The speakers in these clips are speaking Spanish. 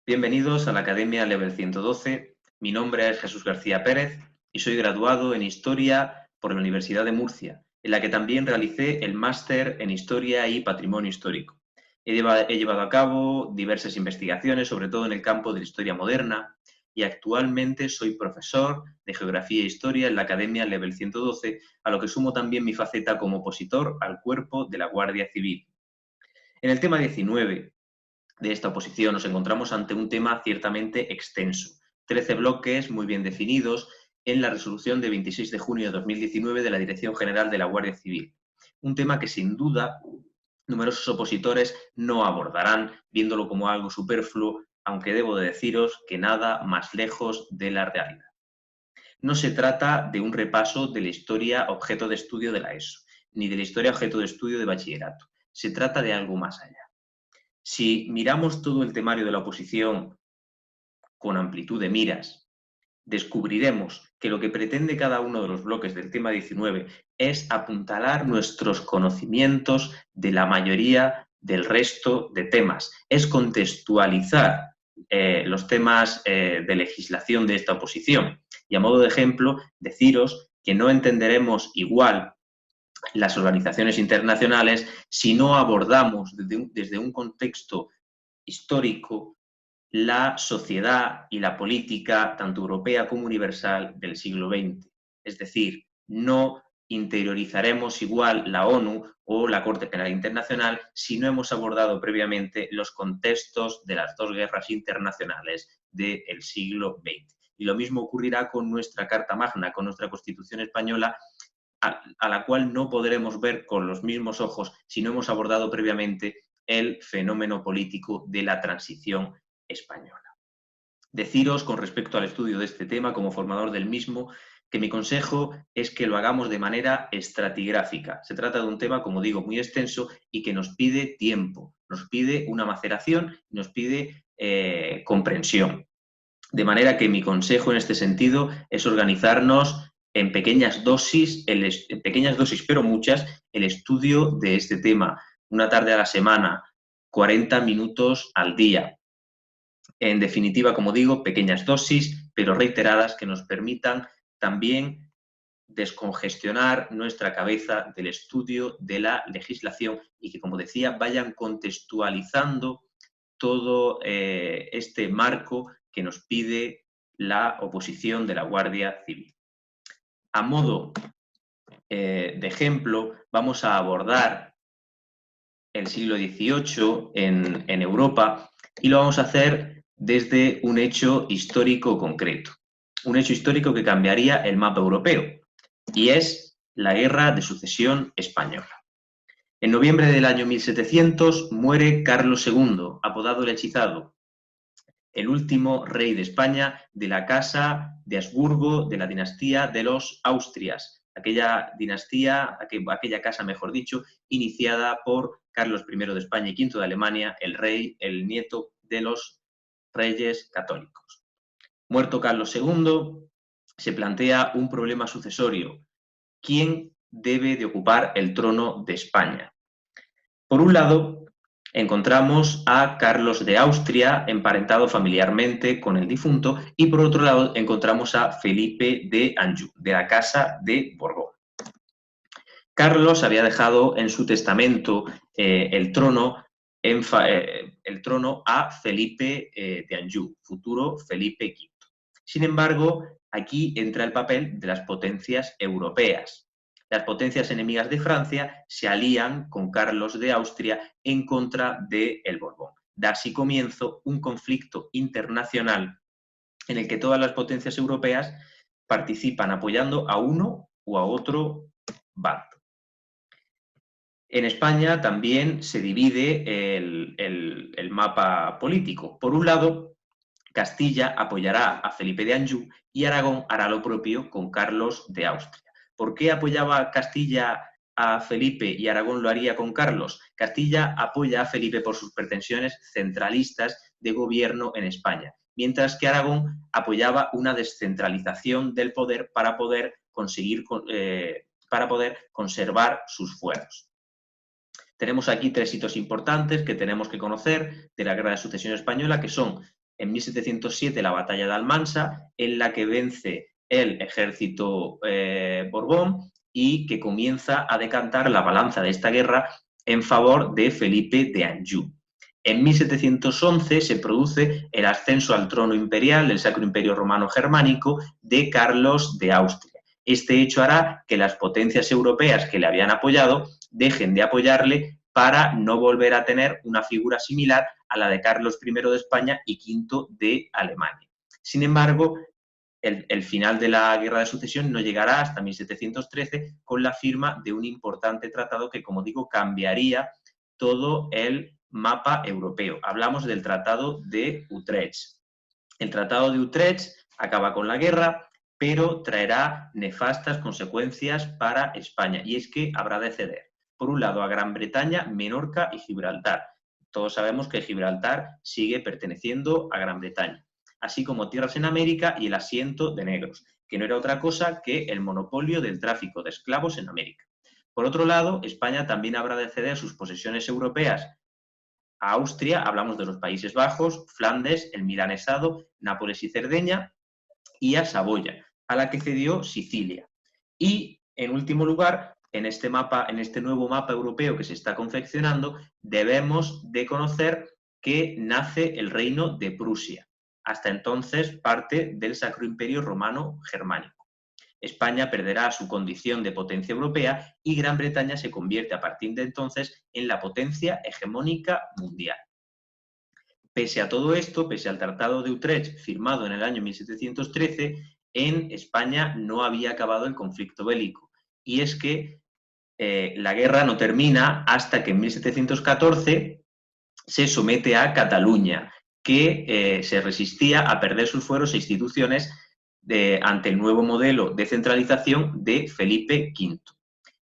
Bienvenidos a la Academia Level 112. Mi nombre es Jesús García Pérez y soy graduado en Historia por la Universidad de Murcia, en la que también realicé el máster en Historia y Patrimonio Histórico. He llevado a cabo diversas investigaciones, sobre todo en el campo de la historia moderna, y actualmente soy profesor de Geografía e Historia en la Academia Level 112, a lo que sumo también mi faceta como opositor al Cuerpo de la Guardia Civil. En el tema 19 de esta oposición nos encontramos ante un tema ciertamente extenso. 13 bloques muy bien definidos en la resolución de 26 de junio de 2019 de la Dirección General de la Guardia Civil. Un tema que sin duda numerosos opositores no abordarán, viéndolo como algo superfluo, aunque debo de deciros que nada más lejos de la realidad. No se trata de un repaso de la historia objeto de estudio de la ESO, ni de la historia objeto de estudio de bachillerato. Se trata de algo más allá. Si miramos todo el temario de la oposición con amplitud de miras, descubriremos que lo que pretende cada uno de los bloques del tema 19 es apuntalar nuestros conocimientos de la mayoría del resto de temas, es contextualizar los temas de legislación de esta oposición. Y a modo de ejemplo, deciros que no entenderemos igual las organizaciones internacionales si no abordamos desde un contexto histórico la sociedad y la política, tanto europea como universal, del siglo XX. Es decir, no interiorizaremos igual la ONU o la Corte Penal Internacional si no hemos abordado previamente los contextos de las dos guerras internacionales del siglo XX. Y lo mismo ocurrirá con nuestra Carta Magna, con nuestra Constitución española, a la cual no podremos ver con los mismos ojos si no hemos abordado previamente el fenómeno político de la transición española. Deciros con respecto al estudio de este tema como formador del mismo que mi consejo es que lo hagamos de manera estratigráfica. Se trata de un tema, como digo, muy extenso y que nos pide tiempo, nos pide una maceración, nos pide comprensión. De manera que mi consejo en este sentido es organizarnos en pequeñas dosis, pero muchas, el estudio de este tema. Una tarde a la semana, 40 minutos al día. En definitiva, como digo, pequeñas dosis, pero reiteradas, que nos permitan también descongestionar nuestra cabeza del estudio de la legislación y que, como decía, vayan contextualizando todo este marco que nos pide la oposición de la Guardia Civil. A modo de ejemplo, vamos a abordar el siglo XVIII en Europa y lo vamos a hacer desde un hecho histórico concreto. Un hecho histórico que cambiaría el mapa europeo y es la Guerra de Sucesión Española. En noviembre del año 1700 muere Carlos II, apodado el Hechizado, el último rey de España de la Casa de Habsburgo, de la dinastía de los Austrias, aquella dinastía, aquella casa, mejor dicho, iniciada por Carlos I de España y V de Alemania, el nieto de los reyes católicos. Muerto Carlos II, se plantea un problema sucesorio. ¿Quién debe de ocupar el trono de España? Por un lado, encontramos a Carlos de Austria, emparentado familiarmente con el difunto, y por otro lado encontramos a Felipe de Anjou, de la Casa de Borbón. Carlos había dejado en su testamento el trono a Felipe de Anjou, futuro Felipe V. Sin embargo, aquí entra el papel de las potencias europeas. Las potencias enemigas de Francia se alían con Carlos de Austria en contra del Borbón. Da así comienzo un conflicto internacional en el que todas las potencias europeas participan apoyando a uno o a otro bando. En España también se divide el mapa político. Por un lado, Castilla apoyará a Felipe de Anjou y Aragón hará lo propio con Carlos de Austria. ¿Por qué apoyaba Castilla a Felipe y Aragón lo haría con Carlos? Castilla apoya a Felipe por sus pretensiones centralistas de gobierno en España, mientras que Aragón apoyaba una descentralización del poder para poder conservar sus fueros. Tenemos aquí tres hitos importantes que tenemos que conocer de la Guerra de Sucesión Española, que son En 1707 la batalla de Almansa, en la que vence el ejército Borbón y que comienza a decantar la balanza de esta guerra en favor de Felipe de Anjou. En 1711 se produce el ascenso al trono imperial del Sacro Imperio Romano Germánico de Carlos de Austria. Este hecho hará que las potencias europeas que le habían apoyado dejen de apoyarle para no volver a tener una figura similar a la de Carlos I de España y V de Alemania. Sin embargo, el final de la Guerra de Sucesión no llegará hasta 1713 con la firma de un importante tratado que, como digo, cambiaría todo el mapa europeo. Hablamos del Tratado de Utrecht. El Tratado de Utrecht acaba con la guerra, pero traerá nefastas consecuencias para España, y es que habrá de ceder, por un lado, a Gran Bretaña, Menorca y Gibraltar. Todos sabemos que Gibraltar sigue perteneciendo a Gran Bretaña, así como tierras en América y el asiento de negros, que no era otra cosa que el monopolio del tráfico de esclavos en América. Por otro lado, España también habrá de ceder sus posesiones europeas a Austria, hablamos de los Países Bajos, Flandes, el Milanesado, Nápoles y Cerdeña, y a Saboya, a la que cedió Sicilia. Y, en último lugar, en este nuevo mapa europeo que se está confeccionando, debemos de conocer que nace el reino de Prusia, hasta entonces parte del Sacro Imperio Romano Germánico. España perderá su condición de potencia europea y Gran Bretaña se convierte a partir de entonces en la potencia hegemónica mundial. Pese a todo esto, pese al Tratado de Utrecht firmado en el año 1713, en España no había acabado el conflicto bélico. Y es que la guerra no termina hasta que en 1714 se somete a Cataluña, que se resistía a perder sus fueros e instituciones ante el nuevo modelo de centralización de Felipe V.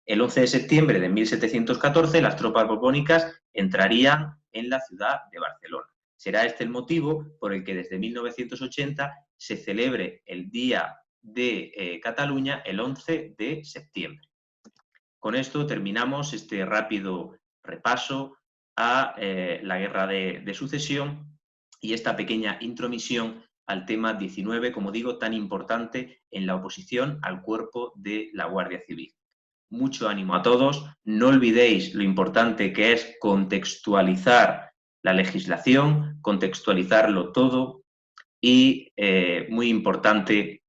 El 11 de septiembre de 1714 las tropas borbónicas entrarían en la ciudad de Barcelona. Será este el motivo por el que desde 1980 se celebre el Día de Cataluña el 11 de septiembre. Con esto terminamos este rápido repaso a la Guerra de Sucesión y esta pequeña intromisión al tema 19, como digo, tan importante en la oposición al cuerpo de la Guardia Civil. Mucho ánimo a todos. No olvidéis lo importante que es contextualizar la legislación, contextualizarlo todo y, muy importante,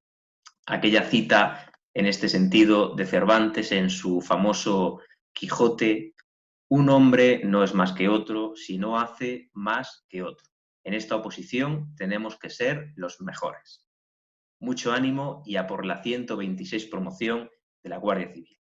aquella cita en este sentido de Cervantes en su famoso Quijote: un hombre no es más que otro si no hace más que otro. En esta oposición tenemos que ser los mejores. Mucho ánimo y a por la 126 promoción de la Guardia Civil.